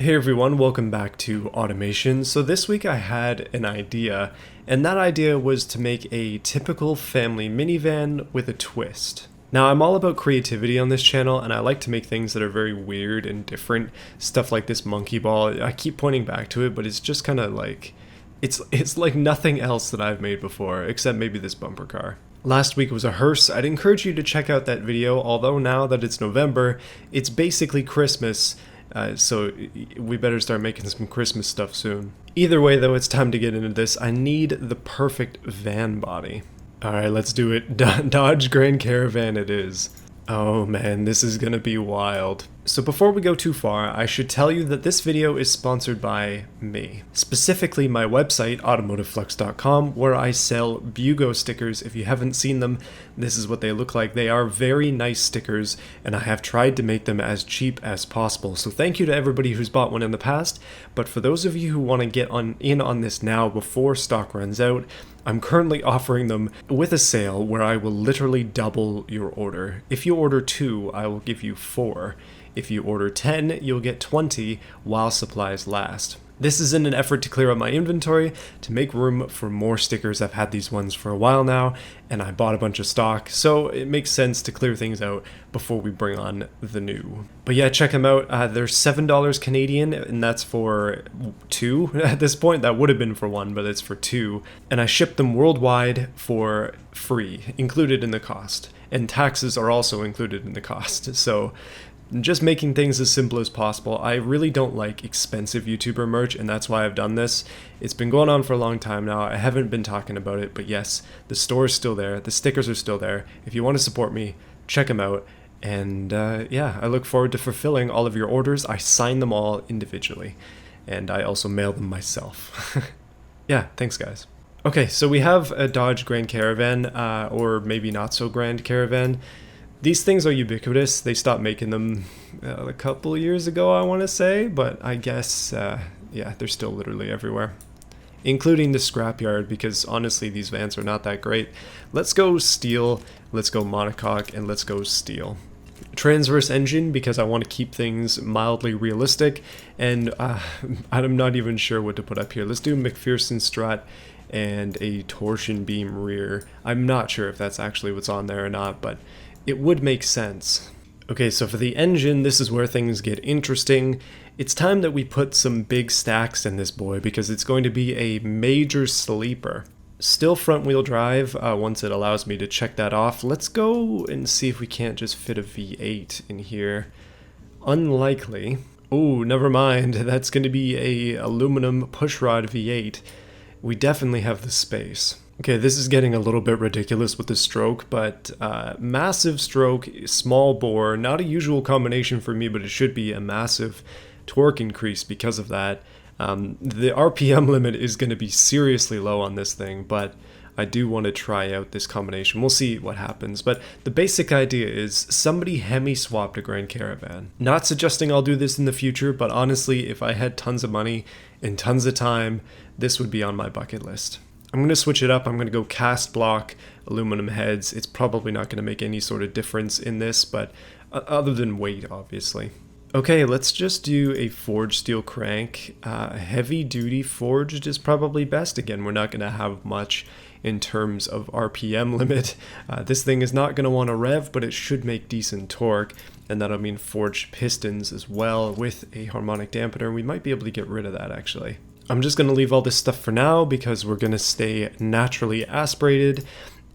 Hey everyone, welcome back to Automation. So this week I had an idea, and that idea was to make a typical family minivan with a twist. Now I'm all about creativity on this channel, and I like to make things that are very weird and different. Stuff like this monkey ball, I keep pointing back to it, but it's just kind of like, it's like nothing else that I've made before, except maybe this bumper car. Last week was a hearse. I'd encourage you to check out that video, although now that it's November, it's basically Christmas, so we better start making some Christmas stuff soon. Either way though, it's time to get into this. I need the perfect van body. Alright, let's do it. Dodge Grand Caravan it is. Oh man, this is gonna be wild. So before we go too far, I should tell you that this video is sponsored by me. Specifically my website, automotiveflux.com, where I sell Bugo stickers. If you haven't seen them, this is what they look like. They are very nice stickers, and I have tried to make them as cheap as possible. So thank you to everybody who's bought one in the past, but for those of you who want to get in on this now before stock runs out, I'm currently offering them with a sale where I will literally double your order. If you order 2, I will give you 4. If you order 10, you'll get 20 while supplies last. This is in an effort to clear out my inventory, to make room for more stickers. I've had these ones for a while now, and I bought a bunch of stock, so it makes sense to clear things out before we bring on the new. But yeah, check them out. They're $7 Canadian, and that's for 2 at this point. That would have been for 1, but it's for 2. And I ship them worldwide for free, included in the cost. And taxes are also included in the cost, so just making things as simple as possible. I really don't like expensive YouTuber merch, and that's why I've done this. It's been going on for a long time now. I haven't been talking about it, but yes, the store is still there. The stickers are still there. If you want to support me, check them out. And yeah, I look forward to fulfilling all of your orders. I sign them all individually, and I also mail them myself. Yeah, thanks guys. Okay, so we have a Dodge Grand Caravan, or maybe not so Grand Caravan. These things are ubiquitous. They stopped making them a couple years ago, I want to say, but I guess, yeah, they're still literally everywhere, including the scrapyard, because honestly, these vans are not that great. Let's go steel, let's go monocoque, and let's go steel. Transverse engine, because I want to keep things mildly realistic, and I'm not even sure what to put up here. Let's do McPherson strut and a torsion beam rear. I'm not sure if that's actually what's on there or not, but it would make sense. Okay, so for the engine, this is where things get interesting. It's time that we put some big stacks in this boy, because it's going to be a major sleeper. Still front wheel drive, once it allows me to check that off. Let's go and see if we can't just fit a V8 in here. Unlikely. Oh, never mind, that's going to be a aluminum pushrod V8. We definitely have the space. Okay, this is getting a little bit ridiculous with the stroke, but massive stroke, small bore, not a usual combination for me, but it should be a massive torque increase because of that. The RPM limit is going to be seriously low on this thing, but I do want to try out this combination. We'll see what happens, but the basic idea is somebody Hemi swapped a Grand Caravan. Not suggesting I'll do this in the future, but honestly, if I had tons of money and tons of time, this would be on my bucket list. I'm going to switch it up. I'm going to go cast block aluminum heads. It's probably not going to make any sort of difference in this, but other than weight, obviously. Okay, let's just do a forged steel crank. Heavy duty forged is probably best. Again, we're not going to have much in terms of RPM limit. This thing is not going to want to rev, but it should make decent torque, and that'll mean forged pistons as well with a harmonic dampener. We might be able to get rid of that actually. I'm just going to leave all this stuff for now because we're going to stay naturally aspirated,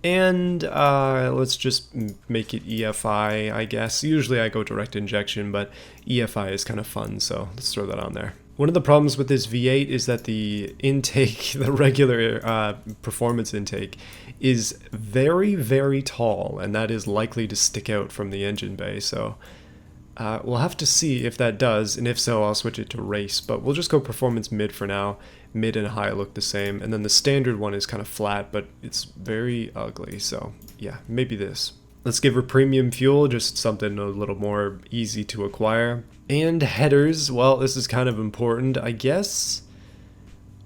and let's just make it EFI, I guess. Usually I go direct injection, but EFI is kind of fun, so let's throw that on there. One of the problems with this V8 is that the intake, the regular performance intake, is very, very tall, and that is likely to stick out from the engine bay, so we'll have to see if that does, and if so, I'll switch it to race, but we'll just go performance mid for now. Mid and high look the same, and then the standard one is kind of flat, but it's very ugly, so yeah, maybe this. Let's give her premium fuel, just something a little more easy to acquire. And headers, well, this is kind of important, I guess.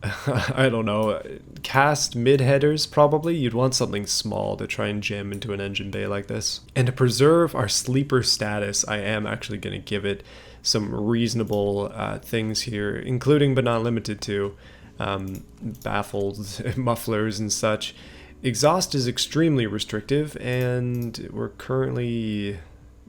I don't know, cast mid headers probably. You'd want something small to try and jam into an engine bay like this. And to preserve our sleeper status, I am actually going to give it some reasonable things here, including but not limited to baffles, mufflers, and such. Exhaust is extremely restrictive, and we're currently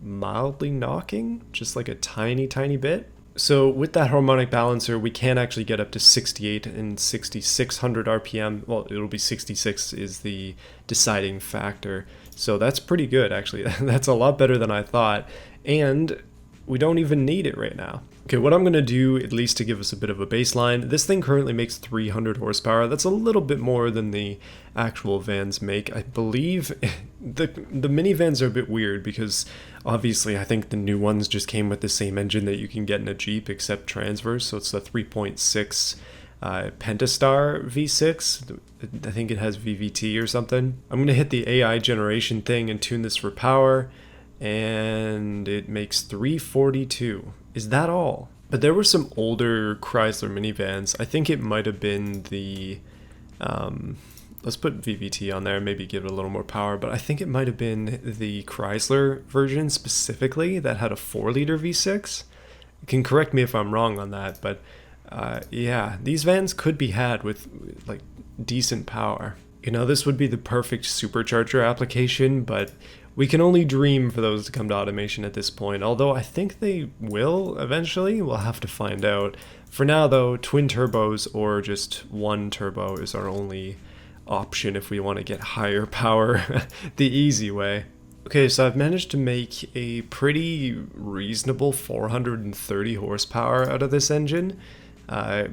mildly knocking, just like a tiny bit. So with that harmonic balancer, we can actually get up to 68 and 6600 RPM. Well, it'll be 66 is the deciding factor. So that's pretty good, actually. That's a lot better than I thought. And we don't even need it right now. Okay, what I'm going to do, at least to give us a bit of a baseline, this thing currently makes 300 horsepower. That's a little bit more than the actual vans make. I believe the minivans are a bit weird because obviously I think the new ones just came with the same engine that you can get in a Jeep except transverse. So it's the 3.6 Pentastar V6. I think it has VVT or something. I'm going to hit the AI generation thing and tune this for power. And it makes 342. Is that all? But there were some older Chrysler minivans. I think it might have been the let's put VVT on there, maybe give it a little more power, but I think it might have been the Chrysler version specifically that had a 4-liter V6. You can correct me if I'm wrong on that, but yeah, these vans could be had with like decent power. You know, this would be the perfect supercharger application, but we can only dream for those to come to automation at this point, although I think they will eventually. We'll have to find out. For now, though, twin turbos or just one turbo is our only option if we want to get higher power the easy way. Okay, so I've managed to make a pretty reasonable 430 horsepower out of this engine.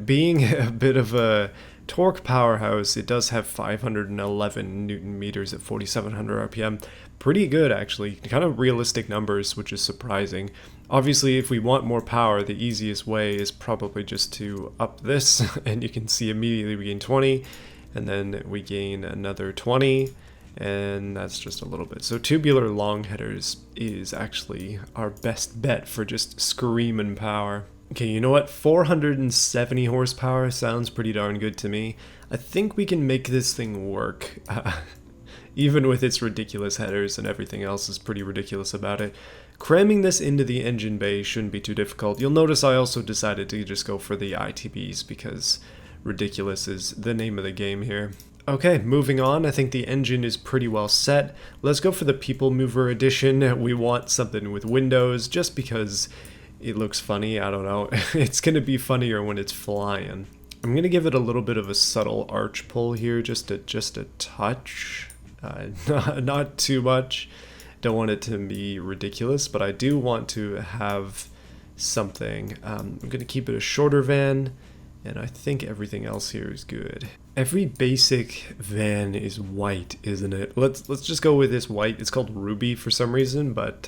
Being a bit of a torque powerhouse, it does have 511 Newton meters at 4,700 RPM. Pretty good, actually. Kind of realistic numbers, which is surprising. Obviously, if we want more power, the easiest way is probably just to up this, and you can see immediately we gain 20, and then we gain another 20, and that's just a little bit. So tubular long headers is actually our best bet for just screaming power. Okay, you know what? 470 horsepower sounds pretty darn good to me. I think we can make this thing work. Even with its ridiculous headers and everything else is pretty ridiculous about it. Cramming this into the engine bay shouldn't be too difficult. You'll notice I also decided to just go for the ITBs because ridiculous is the name of the game here. Okay, moving on. I think the engine is pretty well set. Let's go for the People Mover edition. We want something with windows just because it looks funny. I don't know. It's going to be funnier when it's flying. I'm going to give it a little bit of a subtle arch pull here, just a touch. Not too much. Don't want it to be ridiculous, but I do want to have something. I'm going to keep it a shorter van, and I think everything else here is good. Every basic van is white, isn't it? Let's just go with this white. It's called Ruby for some reason, but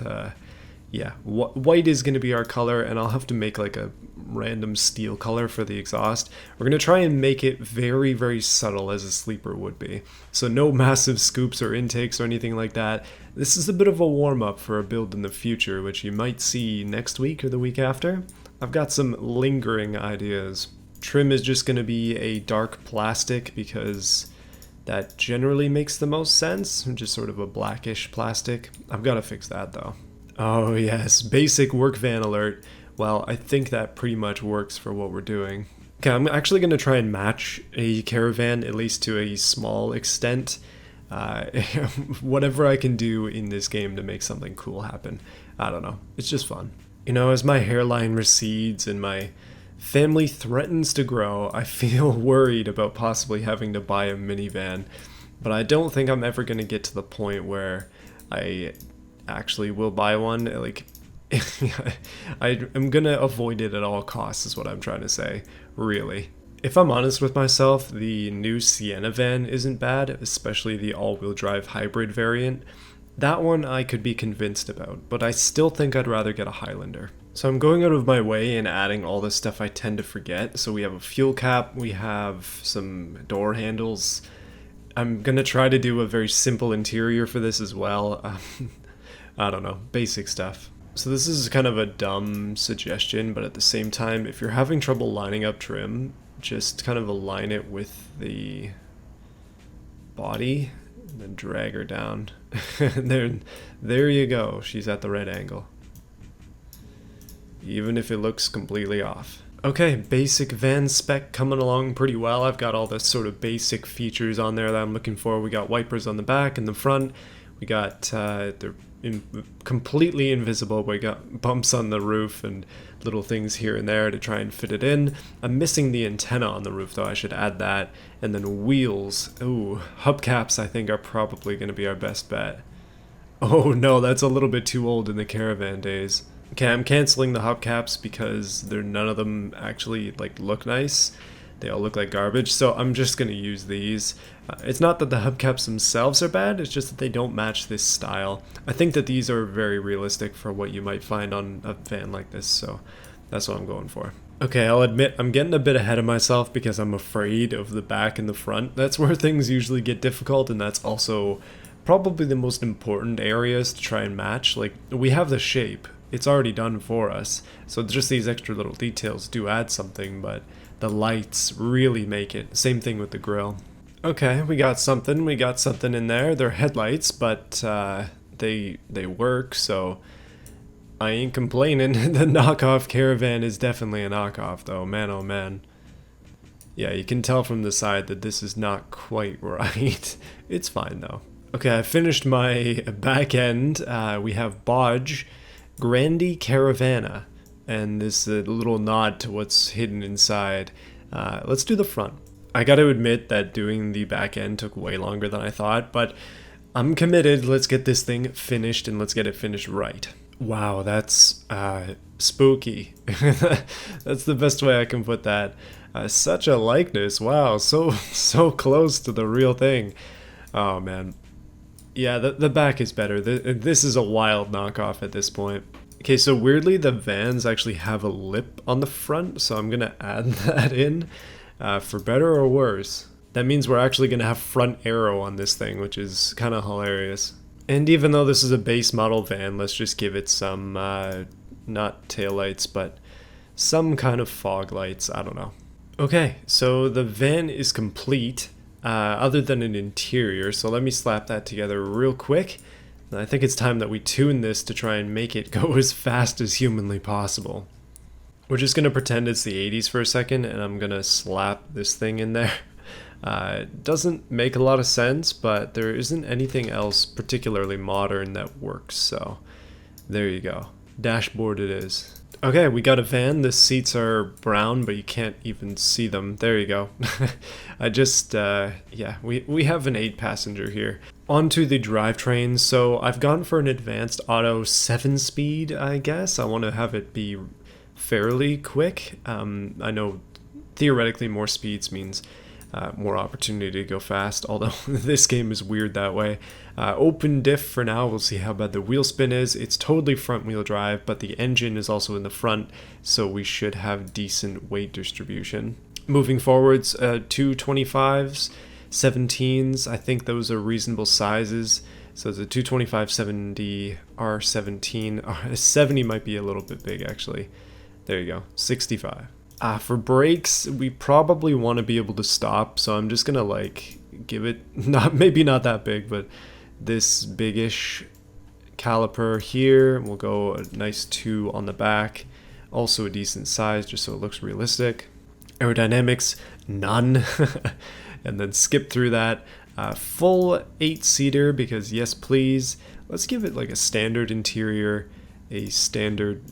yeah, white is going to be our color, and I'll have to make like a random steel color for the exhaust. We're going to try and make it very, very subtle as a sleeper would be. So no massive scoops or intakes or anything like that. This is a bit of a warm-up for a build in the future, which you might see next week or the week after. I've got some lingering ideas. Trim is just going to be a dark plastic because that generally makes the most sense. Just sort of a blackish plastic. I've got to fix that though. Oh yes, basic work van alert. Well, I think that pretty much works for what we're doing. Okay, I'm actually going to try and match a caravan, at least to a small extent. Whatever I can do in this game to make something cool happen. I don't know. It's just fun. You know, as my hairline recedes and my family threatens to grow, I feel worried about possibly having to buy a minivan. But I don't think I'm ever going to get to the point where I actually will buy one. Like, I'm gonna avoid it at all costs is what I'm trying to say, really. If I'm honest with myself, the new Sienna van isn't bad, especially the all-wheel drive hybrid variant. That one I could be convinced about, but I still think I'd rather get a Highlander. So I'm going out of my way and adding all the stuff I tend to forget. So we have a fuel cap, we have some door handles. I'm gonna try to do a very simple interior for this as well. I don't know, basic stuff. So this is kind of a dumb suggestion, but at the same time, if you're having trouble lining up trim, just kind of align it with the body and then drag her down. There you go. She's at the right angle. even if it looks completely off. Okay, basic van spec coming along pretty well. I've got all the sort of basic features on there that I'm looking for. We got wipers on the back and the front. We got they're completely invisible. We got bumps on the roof and little things here and there to try and fit it in. I'm missing the antenna on the roof though. I should add that. And then wheels. Ooh, hubcaps I think are probably going to be our best bet. Oh no, that's a little bit too old in the caravan days. Okay, I'm canceling the hubcaps because none of them actually like look nice. They all look like garbage, so I'm just gonna use these. It's not that the hubcaps themselves are bad, it's just that they don't match this style. I think that these are very realistic for what you might find on a van like this, so that's what I'm going for. Okay, I'll admit I'm getting a bit ahead of myself because I'm afraid of the back and the front. That's where things usually get difficult, and that's also probably the most important areas to try and match. Like, we have the shape. It's already done for us, so just these extra little details do add something, but the lights really make it. Same thing with the grille. Okay, we got something in there. They're headlights, but they work, so I ain't complaining. The knockoff Caravan is definitely a knockoff though, man oh man. Yeah, you can tell from the side that this is not quite right. It's fine though. Okay, I finished my back end. We have Bodge Grandi Caravana, and this little nod to what's hidden inside. Let's do the front. I gotta admit that doing the back end took way longer than I thought, but I'm committed. Let's get this thing finished, and let's get it finished right. Wow, that's spooky. That's the best way I can put that. Such a likeness. Wow, so close to the real thing. Oh man. Yeah, the back is better. This is a wild knockoff at this point. Okay, so weirdly, the vans actually have a lip on the front, so I'm gonna add that in, for better or worse. That means we're actually gonna have front arrow on this thing, which is kind of hilarious. And even though this is a base model van, let's just give it some, not taillights, but some kind of fog lights, I don't know. Okay, so the van is complete. Other than an interior, so let me slap that together real quick. And I think it's time that we tune this to try and make it go as fast as humanly possible. We're just going to pretend it's the 80s for a second, and I'm going to slap this thing in there. It doesn't make a lot of sense, but there isn't anything else particularly modern that works, so there you go. Dashboard it is. Okay, we got a van. The seats are brown, but you can't even see them. There you go. I just, yeah, we have an 8-passenger here. Onto the drivetrain. So I've gone for an advanced auto 7-speed, I guess. I want to have it be fairly quick. I know theoretically more speeds means more opportunity to go fast, although this game is weird that way. Open diff for now, we'll see how bad the wheel spin is. It's totally front wheel drive, but the engine is also in the front, so we should have decent weight distribution. Moving forwards, 225s, 17s, I think those are reasonable sizes. So the 225 70 R17, 70 might be a little bit big actually. There you go, 65. For brakes, we probably want to be able to stop, so I'm just gonna like give it maybe not that big, but this biggish caliper here. We'll go a nice 2 on the back, also a decent size just so it looks realistic. Aerodynamics, none. And then skip through that. Full 8-seater because yes please. Let's give it like a standard interior, a standard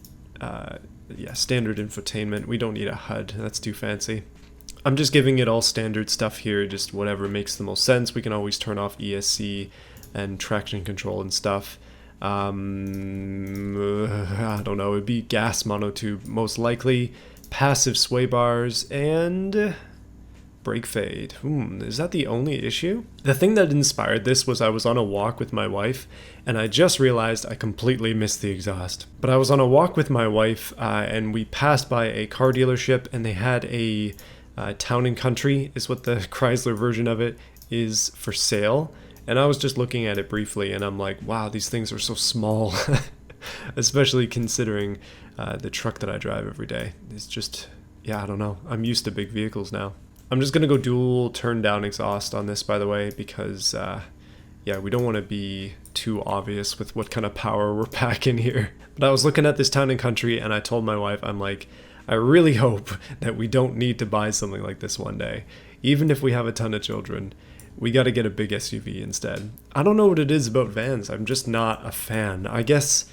standard infotainment. We don't need a HUD, that's too fancy. I'm just giving it all standard stuff here, just whatever makes the most sense. We can always turn off ESC and traction control and stuff. I don't know, it'd be gas monotube most likely, passive sway bars, and brake fade. Is that the only issue? The thing that inspired this was I was on a walk with my wife, and I just realized I completely missed the exhaust. But I was on a walk with my wife, and we passed by a car dealership, and they had a Town and Country, is what the Chrysler version of it is, for sale. And I was just looking at it briefly, and I'm like, wow, these things are so small. Especially considering the truck that I drive every day. It's just, yeah, I don't know. I'm used to big vehicles now. I'm just gonna go dual turn down exhaust on this, by the way, because yeah, we don't want to be too obvious with what kind of power we're packing here. But I was looking at this Town and Country, and I told my wife, I'm like, I really hope that we don't need to buy something like this one day. Even if we have a ton of children, we got to get a big SUV instead. I don't know what it is about vans. I'm just not a fan. I guess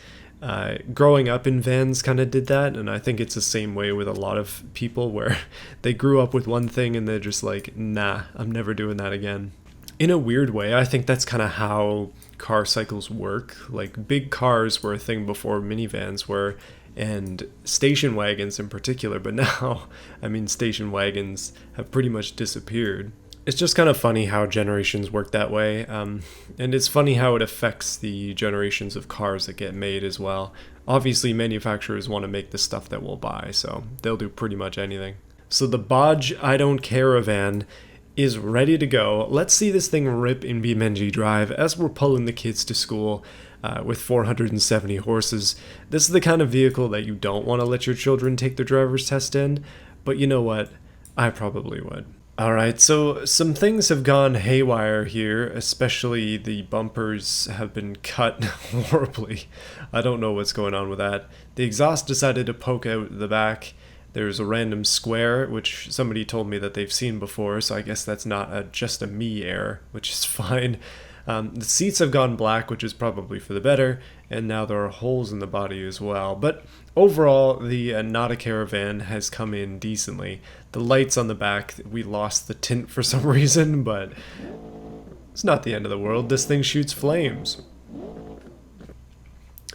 growing up in vans kind of did that, and I think it's the same way with a lot of people where they grew up with one thing and they're just like, nah, I'm never doing that again. In a weird way, I think that's kind of how car cycles work. Like, big cars were a thing before minivans were, and station wagons in particular, but now, I mean, station wagons have pretty much disappeared. It's just kind of funny how generations work that way, and it's funny how it affects the generations of cars that get made as well. Obviously, manufacturers want to make the stuff that we'll buy, so they'll do pretty much anything. So the Bodge I Don't Caravan is ready to go. Let's see this thing rip in BeamNG.drive as we're pulling the kids to school with 470 horses. This is the kind of vehicle that you don't want to let your children take their driver's test in, but you know what? I probably would. Alright, so some things have gone haywire here, especially the bumpers have been cut horribly. I don't know what's going on with that. The exhaust decided to poke out the back. There's a random square, which somebody told me that they've seen before, so I guess that's not just a me error, which is fine. The seats have gone black, which is probably for the better, and now there are holes in the body as well. But overall, the Not a Caravan has come in decently. The lights on the back, we lost the tint for some reason, but it's not the end of the world. This thing shoots flames.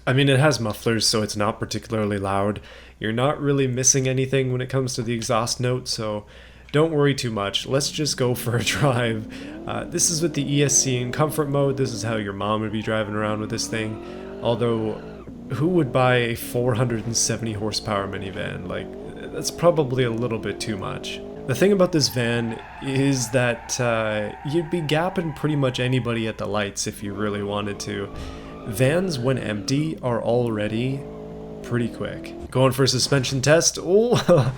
I mean, it has mufflers, so it's not particularly loud. You're not really missing anything when it comes to the exhaust note, so don't worry too much. Let's just go for a drive. This is with the ESC in comfort mode. This is how your mom would be driving around with this thing. Although, who would buy a 470 horsepower minivan? Like, that's probably a little bit too much. The thing about this van is that you'd be gapping pretty much anybody at the lights if you really wanted to. Vans, when empty, are already pretty quick. Going for a suspension test? Oh,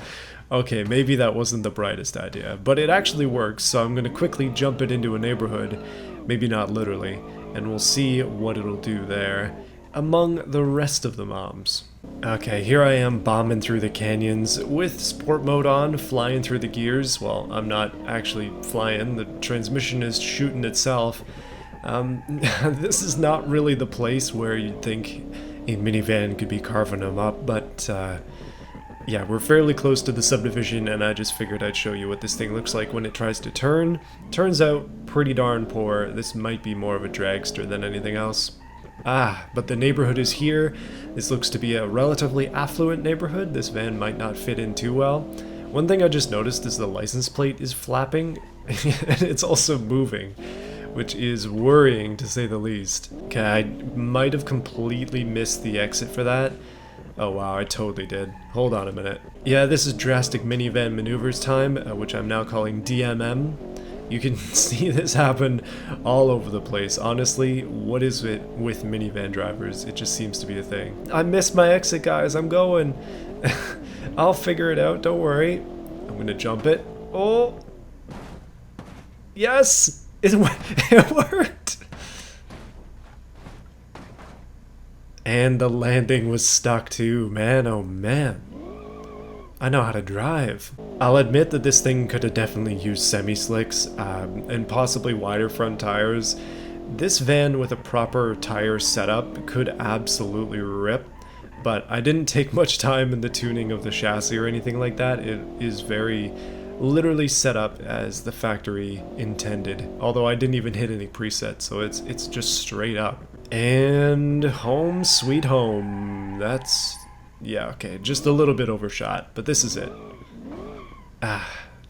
okay, maybe that wasn't the brightest idea, but it actually works, so I'm gonna quickly jump it into a neighborhood, maybe not literally, and we'll see what it'll do there among the rest of the moms. Okay, here I am bombing through the canyons with sport mode on, flying through the gears. Well, I'm not actually flying, the transmission is shooting itself. This is not really the place where you'd think a minivan could be carving them up, but yeah, we're fairly close to the subdivision, and I just figured I'd show you what this thing looks like when it tries to turn. Turns out pretty darn poor. This might be more of a dragster than anything else. But the neighborhood is here. This looks to be a relatively affluent neighborhood. This van might not fit in too well. One thing I just noticed is the license plate is flapping, and it's also moving, which is worrying to say the least. Okay, I might have completely missed the exit for that. Oh wow, I totally did. Hold on a minute. Yeah, this is drastic minivan maneuvers time, which I'm now calling DMM. You can see this happen all over the place. Honestly, what is it with minivan drivers? It just seems to be a thing. I missed my exit, guys. I'm going. I'll figure it out. Don't worry. I'm gonna jump it. Oh! Yes! It worked! And the landing was stuck too. Man, oh man. I know how to drive. I'll admit that this thing could have definitely used semi-slicks and possibly wider front tires. This van with a proper tire setup could absolutely rip, but I didn't take much time in the tuning of the chassis or anything like that. It is very literally set up as the factory intended, although I didn't even hit any presets, so it's just straight up. And home sweet home. That's... yeah, okay, just a little bit overshot, but this is it.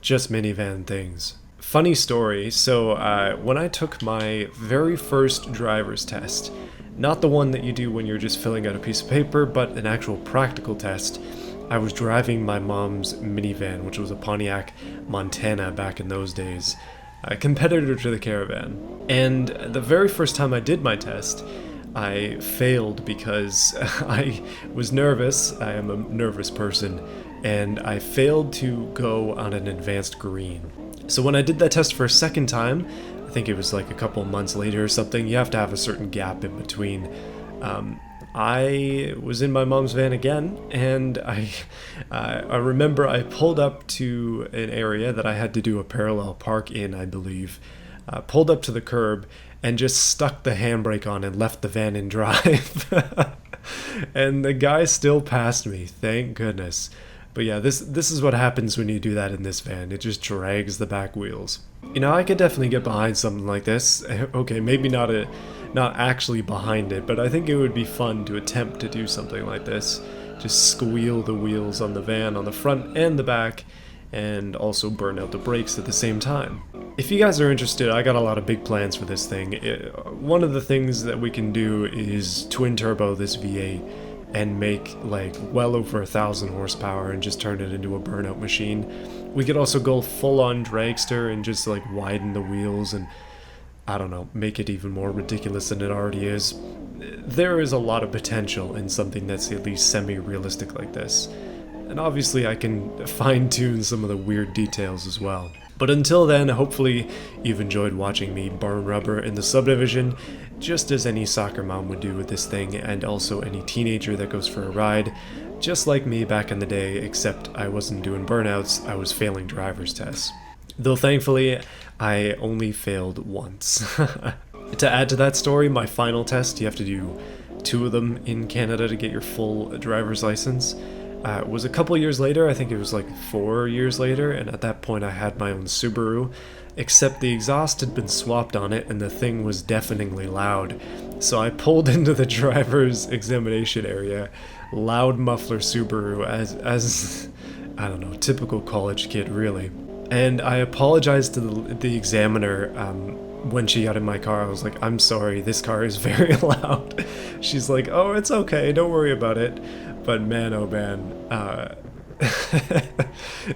Just minivan things. Funny story, so when I took my very first driver's test, not the one that you do when you're just filling out a piece of paper, but an actual practical test, I was driving my mom's minivan, which was a Pontiac Montana back in those days, a competitor to the Caravan. And the very first time I did my test, I failed because I was nervous. I am a nervous person, and I failed to go on an advanced green. So when I did that test for a second time, I think it was like a couple months later or something. You have to have a certain gap in between. I was in my mom's van again, and I remember I pulled up to an area that I had to do a parallel park in, I believe. Pulled up to the curb and just stuck the handbrake on and left the van in drive. And the guy still passed me, thank goodness. But yeah, this is what happens when you do that in this van. It just drags the back wheels. You know, I could definitely get behind something like this. Okay, maybe not actually behind it, but I think it would be fun to attempt to do something like this. Just squeal the wheels on the van on the front and the back, and also burn out the brakes at the same time. If you guys are interested, I got a lot of big plans for this thing. One of the things that we can do is twin turbo this V8 and make like well over 1,000 horsepower and just turn it into a burnout machine. We could also go full on dragster and just like widen the wheels and, I don't know, make it even more ridiculous than it already is. There is a lot of potential in something that's at least semi-realistic like this. And obviously I can fine-tune some of the weird details as well. But until then, hopefully you've enjoyed watching me burn rubber in the subdivision, just as any soccer mom would do with this thing, and also any teenager that goes for a ride, just like me back in the day, except I wasn't doing burnouts, I was failing driver's tests. Though thankfully, I only failed once. To add to that story, my final test, you have to do 2 of them in Canada to get your full driver's license. It was a couple years later, I think it was like 4 years later, and at that point I had my own Subaru, except the exhaust had been swapped on it and the thing was deafeningly loud. So I pulled into the driver's examination area, loud muffler Subaru, as I don't know, typical college kid really. And I apologized to the examiner when she got in my car. I was like, I'm sorry, this car is very loud. She's like, oh, it's okay, don't worry about it. But man, oh man,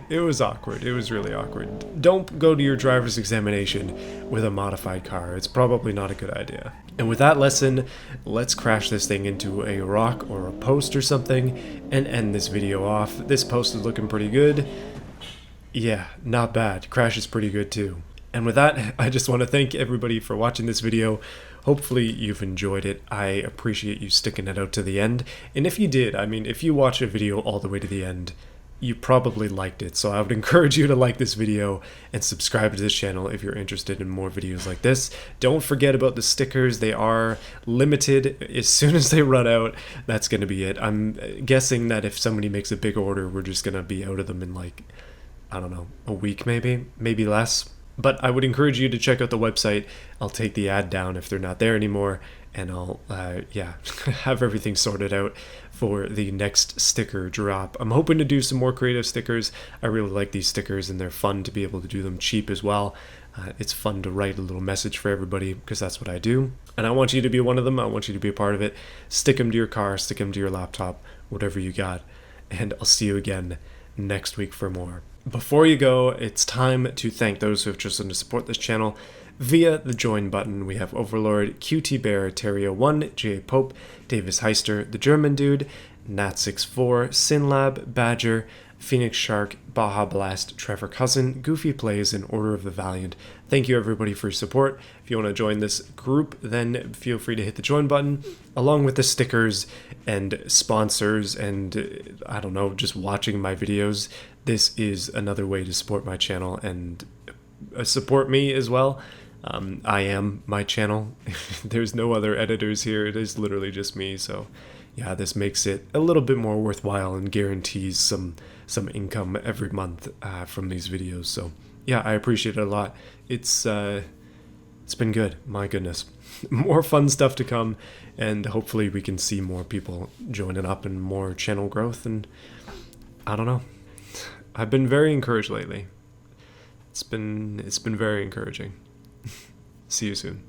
it was awkward. It was really awkward. Don't go to your driver's examination with a modified car. It's probably not a good idea. And with that lesson, let's crash this thing into a rock or a post or something and end this video off. This post is looking pretty good. Yeah, not bad. Crash is pretty good too. And with that, I just want to thank everybody for watching this video. Hopefully you've enjoyed it. I appreciate you sticking it out to the end. And if you did, I mean, if you watch a video all the way to the end, you probably liked it. So I would encourage you to like this video and subscribe to this channel if you're interested in more videos like this. Don't forget about the stickers. They are limited. As soon as they run out, that's going to be it. I'm guessing that if somebody makes a big order, we're just going to be out of them in like, I don't know, a week maybe less. But I would encourage you to check out the website. I'll take the ad down if they're not there anymore, and I'll, have everything sorted out for the next sticker drop. I'm hoping to do some more creative stickers. I really like these stickers, and they're fun to be able to do them cheap as well. It's fun to write a little message for everybody, because that's what I do. And I want you to be one of them. I want you to be a part of it. Stick them to your car, stick them to your laptop, whatever you got. And I'll see you again next week for more. Before you go, it's time to thank those who have chosen to support this channel via the join button. We have Overlord, QT Bear, Terrio1, J. Pope, Davis Heister, The German Dude, Nat64, Sinlab, Badger, Phoenix Shark, Baja Blast, Trevor Cousin, Goofy Plays, and Order of the Valiant. Thank you everybody for your support. If you want to join this group, then feel free to hit the join button, along with the stickers and sponsors and, I don't know, just watching my videos. This is another way to support my channel and support me as well. I am my channel. There's no other editors here. It is literally just me. So yeah, this makes it a little bit more worthwhile and guarantees some income every month from these videos. So yeah, I appreciate it a lot. It's been good. My goodness. More fun stuff to come, and hopefully we can see more people joining up and more channel growth, and I don't know. I've been very encouraged lately. It's been very encouraging. See you soon.